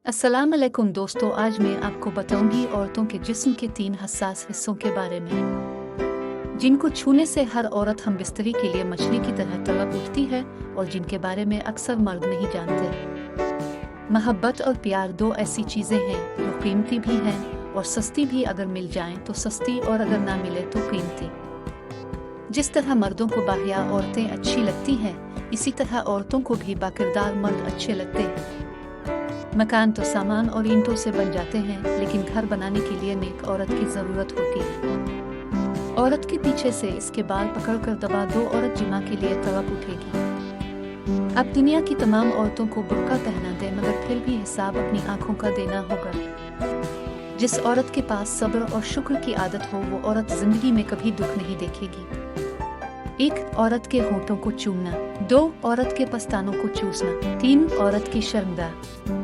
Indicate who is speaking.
Speaker 1: अस्सलाम वालेकुम दोस्तों, आज मैं आपको बताऊंगी औरतों के जिस्म के 3 हसास हिस्सों के बारे में जिनको छूने से हर औरत हम बिस्तरी के लिए मछली की तरह तड़प उठती है और जिनके बारे में अक्सर मर्द नहीं जानते। मोहब्बत और प्यार दो ऐसी चीजें हैं जो कीमती भी हैं और सस्ती भी। अगर मिल जाएं तो सस्ती और अगर ना मिले तो कीमती। जिस तरह मर्दों को बाहिया औरतें अच्छी लगती हैं, इसी तरह औरतों को भी बाकिरदार मर्द अच्छे लगते हैं। मकान तो सामान और ईंटों से बन जाते हैं, लेकिन घर बनाने के लिए नेक औरत की जरूरत होती है। औरत के पीछे से इसके बाल पकड़कर दबा दो, औरत जिमा के लिए तड़प उठेगी। अब दुनिया की तमाम औरतों को बुर्का पहना दे, मगर फिर भी हिसाब अपनी आंखों का देना होगा। जिस औरत के पास सब्र और शुक्र की आदत हो, वो औरत जिंदगी में कभी दुख नहीं देखेगी। 1. औरत के होठों को चूमना। 2. औरत के पस्तानों को चूसना। 3. औरत की शर्मगाह।